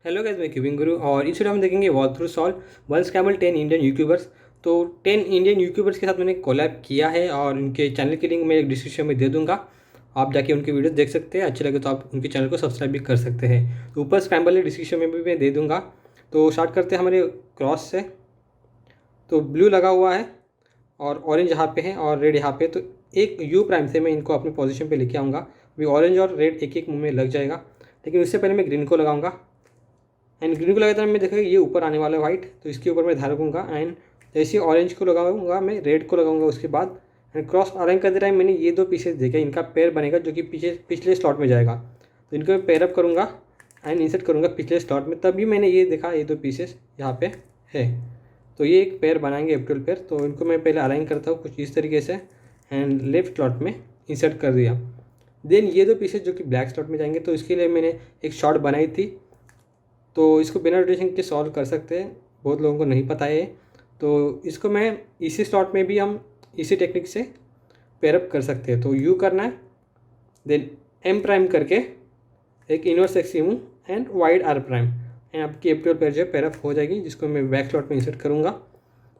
Hello guys, मैं cubing गुरु और इस वीडियो में देखेंगे walk through solve one scramble 10 Indian YouTubers. तो 10 इंडियन यूट्यूबर्स के साथ मैंने कोलैब किया है और उनके चैनल की लिंक मैं डिस्क्रिप्शन में दे दूंगा। आप जाके उनकी वीडियो देख सकते हैं, अच्छे लगे तो आप उनके चैनल को सब्सक्राइब भी कर सकते हैं। तो ऊपर स्क्रैम्बल डिस्क्रिप्शन में भी मैं दे दूँगा। तो स्टार्ट करते हैं हमारे क्रॉस से। तो ब्लू लगा हुआ है और ऑरेंज यहाँ पे है और रेड यहाँ पे। तो एक यू प्राइम से मैं इनको अपनी पोजीशन पे लेके आऊँगा। अभी ऑरेंज और रेड एक एक मुंह में लग जाएगा, लेकिन उससे पहले मैं ग्रीन को लगाऊंगा। एंड ग्रीन को लगातार मैं देखा ये ऊपर आने वाला है वाइट, तो इसके ऊपर मैं ध्यान रखूँगा। एंड जैसे ऑरेंज को लगाऊंगा मैं रेड को लगाऊंगा उसके बाद। एंड क्रॉस अरेंज करते टाइम मैंने ये दो पीसेस देखे, इनका पेयर बनेगा जो कि पीछे पिछले स्लॉट में जाएगा। तो इनको मैं पेयर अप करूँगा एंड इंसर्ट करूँगा पिछले स्लॉट में, तभी मैंने ये देखा ये दो पीसेस यहाँ पे है। तो ये एक पेयर बनाएंगे एप्रिल पेयर। तो इनको मैं पहले अलाइन करता हूँ कुछ इस तरीके से एंड लेफ्ट स्लॉट में इंसर्ट कर दिया। देन ये दो पीसेस जो कि ब्लैक स्लॉट में जाएंगे, तो इसके लिए मैंने एक शॉर्ट बनाई थी। तो इसको बिना रोटेशन के सॉल्व कर सकते हैं, बहुत लोगों को नहीं पता है। तो इसको मैं इसी स्लॉट में भी हम इसी टेक्निक से पेयरअप कर सकते हैं। तो यू करना है, देन एम प्राइम करके एक इनवर्स एक्सिमू एंड वाइड आर प्राइम, एंड आपकी एप्रिल पेयर जो है पेयरअप हो जाएगी, जिसको मैं बैक स्लॉट में इंसर्ट करूँगा।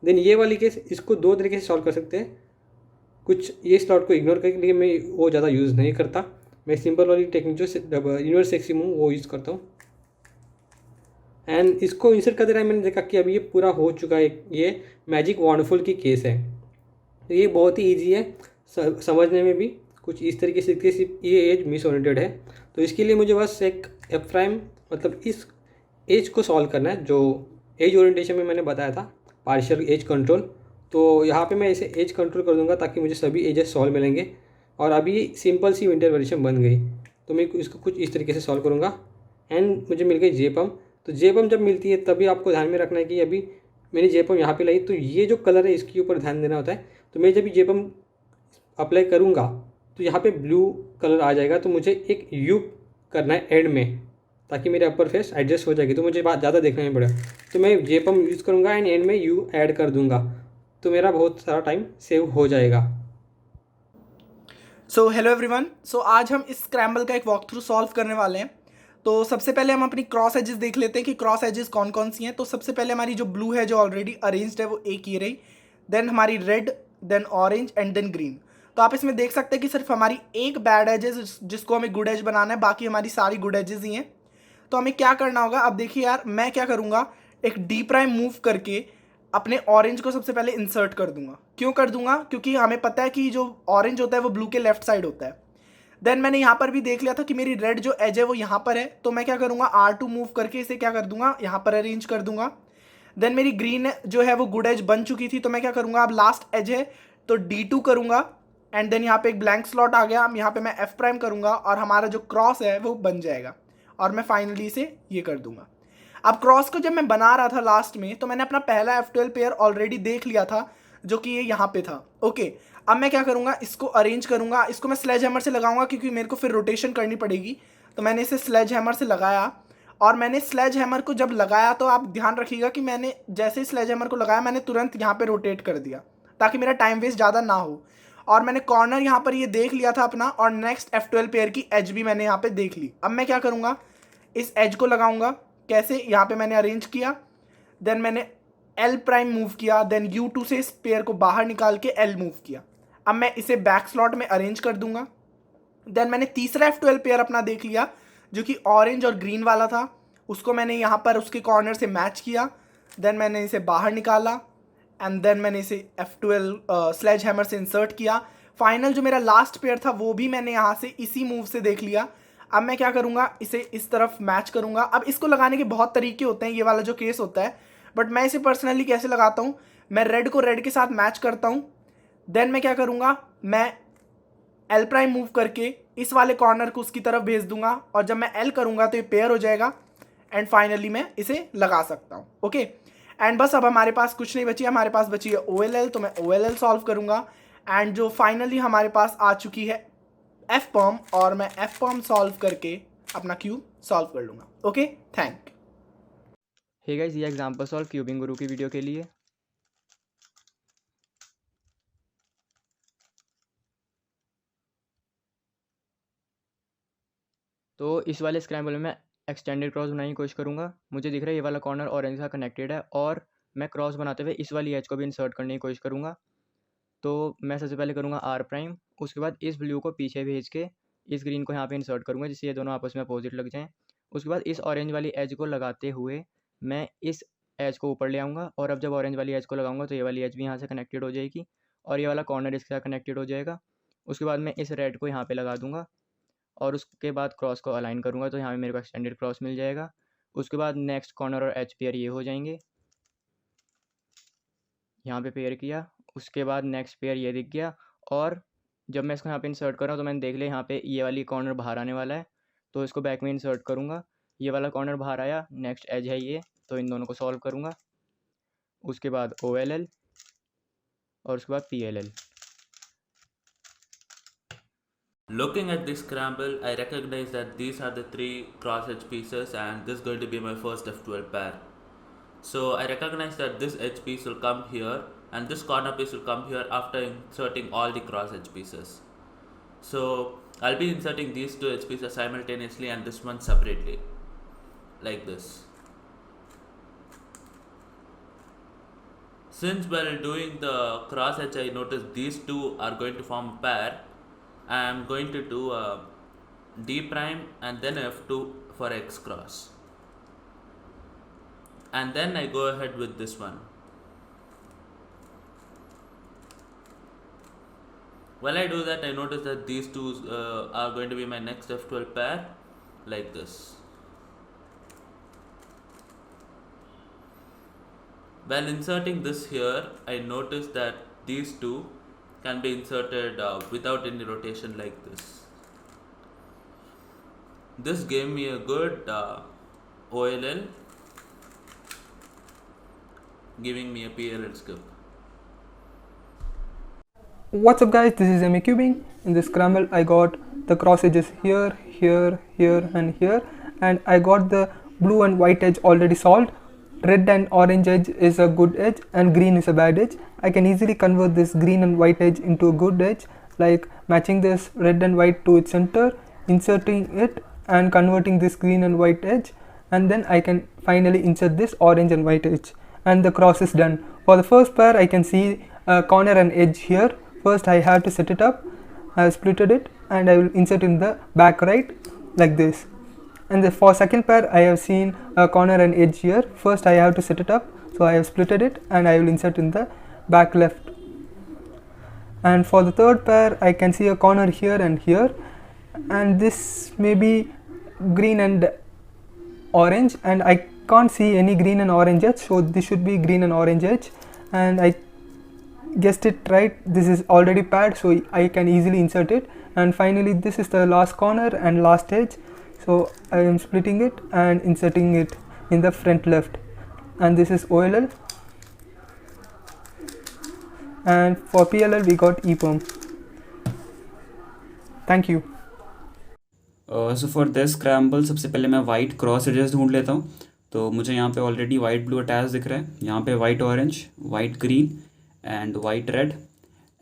देन ये वाली केस इसको दो तरीके से सॉल्व कर सकते हैं। कुछ ये स्लॉट को इग्नोर करके, लिए मैं वो ज़्यादा यूज़ नहीं करता। मैं सिंपल वाली टेक्निक जो इनवर्स एक्सिमू वो यूज़ करता हूँ। एंड इसको इंसर्ट करते टाइम मैंने देखा कि अभी ये पूरा हो चुका है। ये मैजिक वंडरफुल की केस है। तो ये बहुत ही ईजी है समझने में भी। कुछ इस तरीके से दिखती है, सिर्फ ये एज मिस ओरिएंटेड है। तो इसके लिए मुझे बस एक एफ प्राइम मतलब इस एज को सॉल्व करना है जो एज ओरिएंटेशन में मैंने बताया था, पार्शियल एज कंट्रोल। तो यहाँ पे मैं इसे एज कंट्रोल कर दूंगा ताकि मुझे सभी एजेस सॉल्व मिलेंगे। और अभी सिंपल सी विंटर वेरिएशन बन गई। तो मैं इसको कुछ इस तरीके से सॉल्व करूँगा एंड मुझे मिल गई जेपम। तो जेपम जब मिलती है तभी आपको ध्यान में रखना है कि अभी मैंने जेपम यहाँ पे लाई, तो ये जो कलर है इसके ऊपर ध्यान देना होता है। तो मैं जब जेपम अप्लाई करूँगा तो यहाँ पे ब्लू कलर आ जाएगा, तो मुझे एक यू करना है एंड में, ताकि मेरे अपर फेस एडजस्ट हो जाएगी। तो मुझे बात ज़्यादा देखना नहीं पड़ेगा। तो मैं जेपम यूज़ करूँगा एंड एंड में यू ऐड कर दूँगा, तो मेरा बहुत सारा टाइम सेव हो जाएगा। So hello everyone. सो आज हम इस स्क्रैम्बल का एक वॉक थ्रू सॉल्व करने वाले हैं। तो सबसे पहले हम अपनी क्रॉस एजेस देख लेते हैं कि क्रॉस एजेस कौन कौन सी हैं। तो सबसे पहले हमारी जो ब्लू है जो ऑलरेडी अरेंज्ड है वो एक ही रही, देन हमारी red, then orange and then green. तो आप इसमें देख सकते हैं कि सिर्फ हमारी एक बैड एजेस जिसको हमें गुड एज बनाना है, बाकी हमारी सारी गुड एजेस ही हैं। तो हमें क्या करना होगा, अब देखिए यार मैं क्या करूँगा, एक डी प्राइम मूव करके अपने ऑरेंज को सबसे पहले इंसर्ट कर दूंगा। क्यों कर दूंगा, क्योंकि हमें पता है कि जो ऑरेंज होता है वो ब्लू के लेफ्ट साइड होता है। देन मैंने यहाँ पर भी देख लिया था कि मेरी रेड जो एज है वो यहाँ पर है, तो मैं क्या करूँगा R2 मूव करके इसे क्या कर दूंगा, यहाँ पर अरेंज कर दूंगा। देन मेरी ग्रीन जो है वो गुड एज बन चुकी थी, तो मैं क्या करूँगा, अब लास्ट एज है तो D2 करूँगा। एंड देन यहाँ पे एक ब्लैंक स्लॉट आ गया, यहाँ पे मैं F प्राइम करूँगा और हमारा जो क्रॉस है वो बन जाएगा। और मैं फाइनली इसे ये कर दूंगा। अब क्रॉस को जब मैं बना रहा था लास्ट में, तो मैंने अपना पहला F12 पेयर ऑलरेडी देख लिया था जो कि ये यहाँ पे था। ओके, अब मैं क्या करूँगा, इसको अरेंज करूँगा। इसको मैं स्लेज हैमर से लगाऊंगा क्योंकि मेरे को फिर रोटेशन करनी पड़ेगी। तो मैंने इसे स्लेज हैमर से लगाया, और मैंने स्लेज हैमर को जब लगाया तो आप ध्यान रखिएगा कि मैंने जैसे ही स्लेज हैमर को लगाया मैंने तुरंत यहाँ पे रोटेट कर दिया ताकि मेरा टाइम वेस्ट ज़्यादा ना हो। और मैंने कॉर्नर यहाँ पर ये देख लिया था अपना, और नेक्स्ट F12 पेयर की एज भी मैंने यहाँ पे देख ली। अब मैं क्या करूँगा, इस एज को लगाऊंगा। कैसे, यहाँ पे मैंने अरेंज किया, देन मैंने L प्राइम मूव किया, देन U2 से इस पेयर को बाहर निकाल के L मूव किया। अब मैं इसे बैक स्लॉट में अरेंज कर दूंगा। देन मैंने तीसरा F12 पेयर अपना देख लिया जो कि ऑरेंज और ग्रीन वाला था, उसको मैंने यहाँ पर उसके कॉर्नर से मैच किया। देन मैंने इसे बाहर निकाला एंड देन मैंने इसे F12 स्लेज हैमर से इंसर्ट किया। फाइनल जो मेरा लास्ट पेयर था वो भी मैंने यहाँ से इसी मूव से देख लिया। अब मैं क्या करूँगा, इसे इस तरफ मैच करूँगा। अब इसको लगाने के बहुत तरीके होते हैं, ये वाला जो केस होता है, बट मैं इसे पर्सनली कैसे लगाता हूँ, मैं रेड को रेड के साथ मैच करता हूँ। देन मैं क्या करूँगा, मैं L प्राइम मूव करके इस वाले कॉर्नर को उसकी तरफ भेज दूंगा, और जब मैं L करूँगा तो ये पेयर हो जाएगा एंड फाइनली मैं इसे लगा सकता हूँ। ओके, एंड बस अब हमारे पास कुछ नहीं बची, हमारे पास बची है OLL, तो मैं OLL सॉल्व करूँगा। एंड जो फाइनली हमारे पास आ चुकी है F पॉम, और मैं F पॉम सॉल्व करके अपना क्यूब सॉल्व कर लूँगा। Okay, thank. हे गाइस, ये एग्जांपल सॉल्व क्यूबिंग गुरु की वीडियो के लिए। तो इस वाले स्क्रैम्बल में मैं एक्सटेंडेड क्रॉस बनाने की कोशिश करूँगा। मुझे दिख रहा है ये वाला कॉर्नर ऑरेंज का कनेक्टेड है और मैं क्रॉस बनाते हुए इस वाली एज को भी इंसर्ट करने की कोशिश करूँगा। तो मैं सबसे पहले करूँगा आर प्राइम, उसके बाद इस ब्लू को पीछे भेज के इस ग्रीन को यहाँ पे इंसर्ट करूँगा जिससे ये दोनों आपस में अपोजिट लग जाएँ। उसके बाद इस ऑरेंज वाली एज को लगाते हुए मैं इस एज को ऊपर ले आऊँगा और अब जब ऑरेंज वाली एज को लगाऊंगा तो ये वाली एज भी यहाँ से कनेक्टेड हो जाएगी और ये वाला कॉर्नर इसके साथ कनेक्टेड हो जाएगा। उसके बाद मैं इस रेड को यहाँ पे लगा दूँगा और उसके बाद क्रॉस को अलाइन करूँगा तो यहाँ पे मेरे को एक्सटेंडेड क्रॉस मिल जाएगा। उसके बाद नेक्स्ट कॉर्नर और एज पेयर ये हो जाएंगे, यहाँ पे पेयर किया। उसके बाद नेक्स्ट पेयर ये दिख गया और जब मैं इसको यहाँ पे इंसर्ट कर रहा हूँ तो मैंने देख लिया यहाँ पे ये वाली कॉर्नर बाहर आने वाला है, तो इसको बैक में इंसर्ट करूँगा। ये वाला कॉर्नर बाहर आया, नेक्स्ट एज है ये, तो इन दोनों को सॉल्व करूँगा। उसके बाद OLL और उसके बाद PLL। Looking at this scramble, I recognize that these are the three cross-edge pieces and this is going to be my first F12 pair. So I recognize that this edge piece will come here and this corner piece will come here after inserting all the cross-edge pieces. So I'll be inserting these two edge pieces simultaneously and this one separately, like this. Since while doing the cross edge I noticed these two are going to form a pair, I am going to do a D prime and then F2 for X cross. And then I go ahead with this one. While I do that, I notice that these two are going to be my next F12 pair, like this. While inserting this here, I notice that these two can be inserted without any rotation like this. This gave me a good OLL, giving me a PLL skip. What's up guys, this is MA Cubing. In this scramble I got the cross edges here, here, here and here, and I got the blue and white edge already solved. Red and orange edge is a good edge and green is a bad edge. I can easily convert this green and white edge into a good edge, like matching this red and white to its center, inserting it and converting this green and white edge, and then I can finally insert this orange and white edge and the cross is done. For the first pair I can see a corner and edge here. First I have to set it up. I have splitted it and I will insert in the back right like this. And for second pair I have seen a corner and edge here. First I have to set it up, so I have splitted it and I will insert in the back left. And for the third pair I can see a corner here and here, and this may be green and orange, and I can't see any green and orange edge, so this should be green and orange edge, and I guessed it right. This is already paired, so I can easily insert it. And finally this is the last corner and last edge, so I am splitting it and inserting it in the front left, and this is OLL. And for PLL we got EPERM. Thank you. So for this scramble सबसे पहले मैं white cross edges ढूंढ लेता हूँ। तो मुझे यहाँ पे ऑलरेडी वाइट ब्लू अटैच दिख रहा है, यहाँ पे white orange, white green and white red,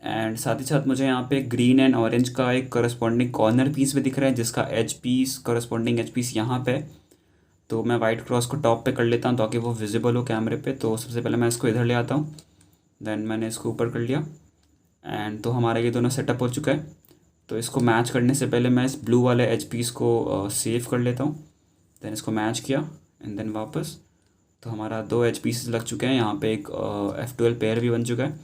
and साथ ही साथ मुझे यहाँ पे ग्रीन एंड ऑरेंज का एक करस्पॉन्डिंग कॉर्नर पीस भी दिख रहा है जिसका edge piece corresponding edge piece यहाँ पे। तो मैं वाइट क्रॉस को टॉप पे कर लेता हूँ ताकि वो विजिबल हो कैमरे पे। तो सबसे पहले मैं इसको इधर ले आता हूँ, देन मैंने इसको ऊपर कर लिया एंड तो हमारा ये दोनों सेटअप हो चुका है। तो इसको मैच करने से पहले मैं इस ब्लू वाले एच पीस को सेव कर लेता हूँ, देन इसको मैच किया एंड देन वापस। तो हमारा 2 एच पीसेस लग चुके हैं, यहाँ पे एक F12 पेयर भी बन चुका है।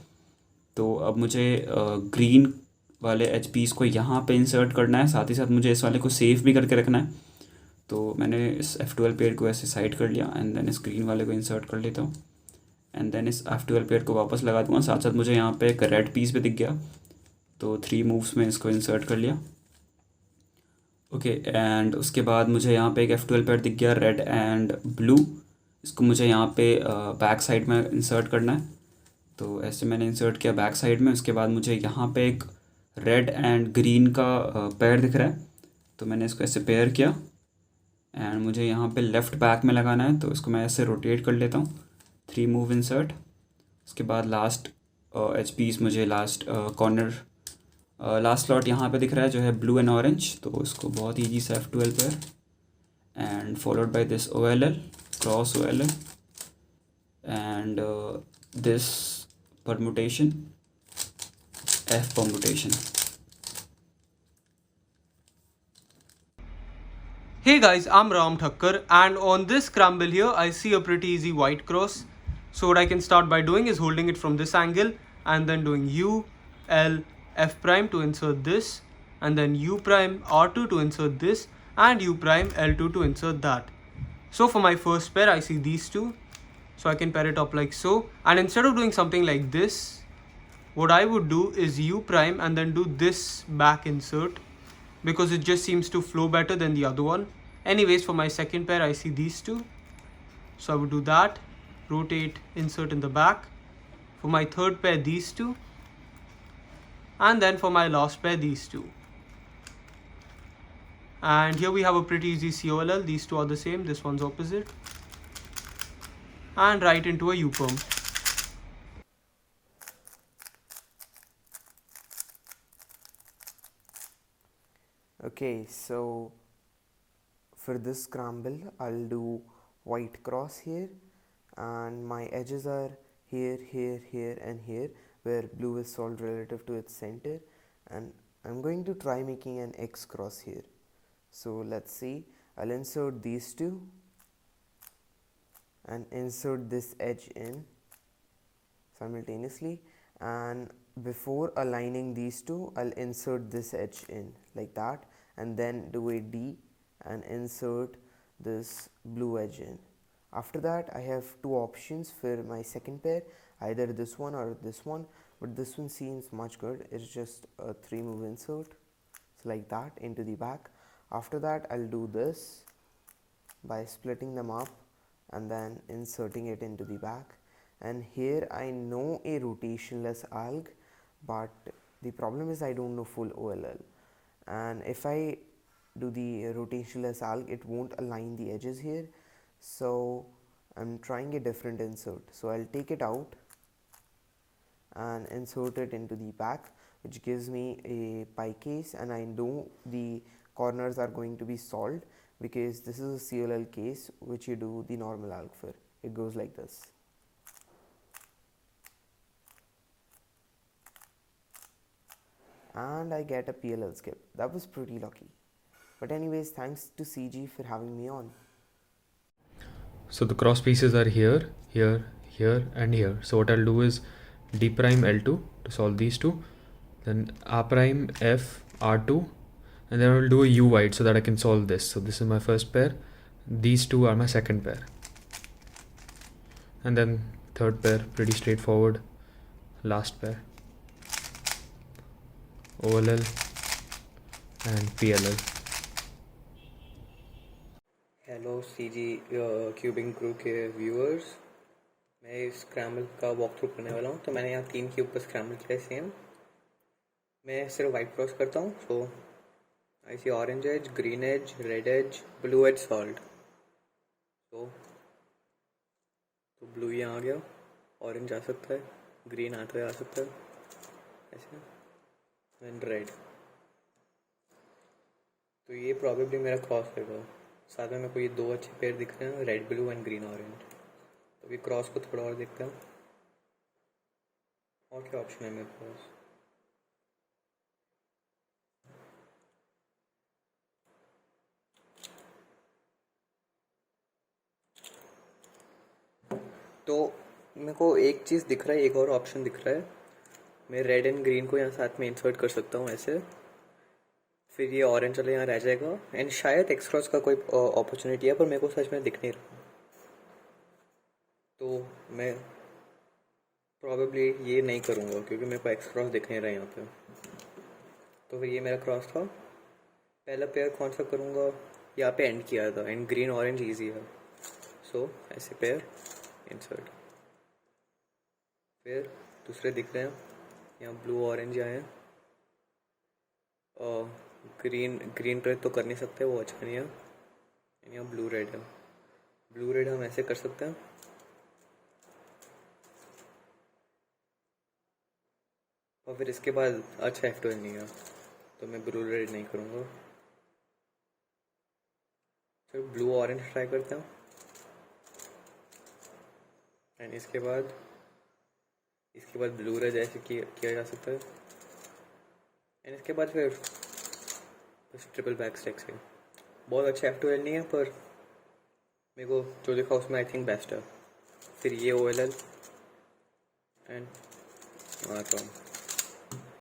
तो अब मुझे ग्रीन वाले एच पीस को यहाँ पे इंसर्ट करना है, साथ ही साथ मुझे इस वाले को सेव भी करके रखना है। तो मैंने इस F12 पेयर को ऐसे साइड कर लिया एंड देन इस ग्रीन वाले को इंसर्ट कर लेता हूँ एंड देन इस F12 पेयर को वापस लगा दूँगा। साथ साथ मुझे यहाँ पे एक रेड पीस भी दिख गया, तो 3 मूव्स में इसको इंसर्ट कर लिया। ओके एंड उसके बाद मुझे यहाँ पे एक F12 पेयर दिख गया रेड एंड ब्लू, इसको मुझे यहाँ पे बैक साइड में इंसर्ट करना है। तो ऐसे मैंने इंसर्ट किया बैक साइड में। उसके बाद मुझे यहाँ पे एक रेड एंड ग्रीन का पेयर दिख रहा है, तो मैंने इसको ऐसे पेयर किया एंड मुझे यहाँ पे लेफ़्ट बैक में लगाना है। तो इसको मैं ऐसे रोटेट कर लेता हूँ, 3 मूव इंसर्ट। उसके बाद लास्ट एच पीस मुझे लास्ट कॉर्नर लास्ट स्लॉट यहाँ पे दिख रहा है जो है ब्लू एंड ऑरेंज, तो इसको बहुत ईजी सा F12 pair and followed by this OLL, cross OLL, and this permutation, F permutation. Hey guys, I'm Ram Thakkar, and on this scramble here I see a pretty easy white cross. So what I can start by doing is holding it from this angle and then doing U, L, F prime to insert this, and then U prime R2 to insert this, and U prime L2 to insert that. So for my first pair I see these two, so I can pair it up like so, and instead of doing something like this, what I would do is U prime and then do this back insert, because it just seems to flow better than the other one. Anyways, for my second pair I see these two, so I would do that, rotate, insert in the back. For my third pair these two, and then for my last pair these two. And here we have a pretty easy COLL. These two are the same, this one's opposite, and right into a U-perm. Okay, so for this scramble I'll do white cross here, and my edges are here, here, here and here, where blue is solved relative to its center, and I'm going to try making an X cross here. So let's see, I'll insert these two and insert this edge in simultaneously, and before aligning these two I'll insert this edge in like that, and then do a D and insert this blue edge in. After that I have two options for my second pair, either this one or this one, but this one seems much good. It's just a 3-move insert, so like that into the back. After that I'll do this by splitting them up and then inserting it into the back. And here I know a rotationless alg, but the problem is I don't know full OLL, and if I do the rotationless alg it won't align the edges here, so I'm trying a different insert. So I'll take it out and insert it into the back, which gives me a pie case, and I know the corners are going to be solved because this is a COLL case which you do the normal alg for. It goes like this. And I get a PLL skip. That was pretty lucky. But anyways, thanks to CG for having me on. So the cross pieces are here, here, here and here. So what I'll do is D prime L2 to solve these two, then R prime F R2, and then I'll do a U wide so that I can solve this. So this is my first pair, these two are my second pair, and then third pair, pretty straightforward, last pair, OLL and PLL. Hello CG cubing crew के viewers, मैं इस scramble का walk through करने वाला हूँ। तो मैंने यहाँ 3 क्यूब पर स्क्रैम्बल किया है सेम। मैं सिर्फ वाइट क्रॉस करता हूँ। So I see orange edge, green edge, red edge, blue edge solved. तो ब्लू यहाँ आ गया, ऑरेंज आ सकता है, ग्रीन आता है, आ सकता है ऐसे, एंड रेड। तो ये प्रॉबेबली मेरा क्रॉस होगा। साथ में मेरे को ये 2 अच्छे पेयर दिख रहे हैं, red blue and green orange. तो अभी क्रॉस को थोड़ा और देखते हैं, और क्या ऑप्शन है मेरे पास। तो मेरे को एक चीज़ दिख रहा है, एक और ऑप्शन दिख रहा है। मैं रेड एंड ग्रीन को यहाँ साथ में इंसर्ट कर सकता हूँ ऐसे, फिर ये ऑरेंज वाला यहाँ रह जाएगा, एंड शायद एक्स क्रॉस का कोई अपॉर्चुनिटी है, पर मेरे को सच में दिख नहीं रहा। तो मैं प्रॉबेबली ये नहीं करूँगा क्योंकि मेरे को एक्स क्रॉस दिख नहीं रहा है यहाँ पे। तो फिर ये मेरा क्रॉस था। पहला पेयर कौन सा करूँगा, यहाँ पे एंड किया था, एंड ग्रीन ऑरेंज ईजी है। सो ऐसे पेयर इंसर्ट। फिर दूसरे दिख रहे हैं, यहाँ ब्लू ऑरेंज आए हैं, ग्रीन रेड तो कर नहीं सकते, वो अच्छा नहीं है। यहाँ ब्लू रेड है, ब्लू रेड हम ऐसे कर सकते हैं। और फिर इसके बाद अच्छा F12 नहीं है, तो मैं ब्लू रेड नहीं करूँगा। फिर ब्लू ऑरेंज ट्राई करता हूँ एंड इसके बाद ब्लू रेड ऐसे किया जा सकता है एंड इसके बाद फिर बस ट्रिपल बैक स्टैक्स है। बहुत अच्छा F12 नहीं है पर मेरे को जो दिखा उसमें आई थिंक बेस्ट है। फिर ये OLL एंड आता हूँ।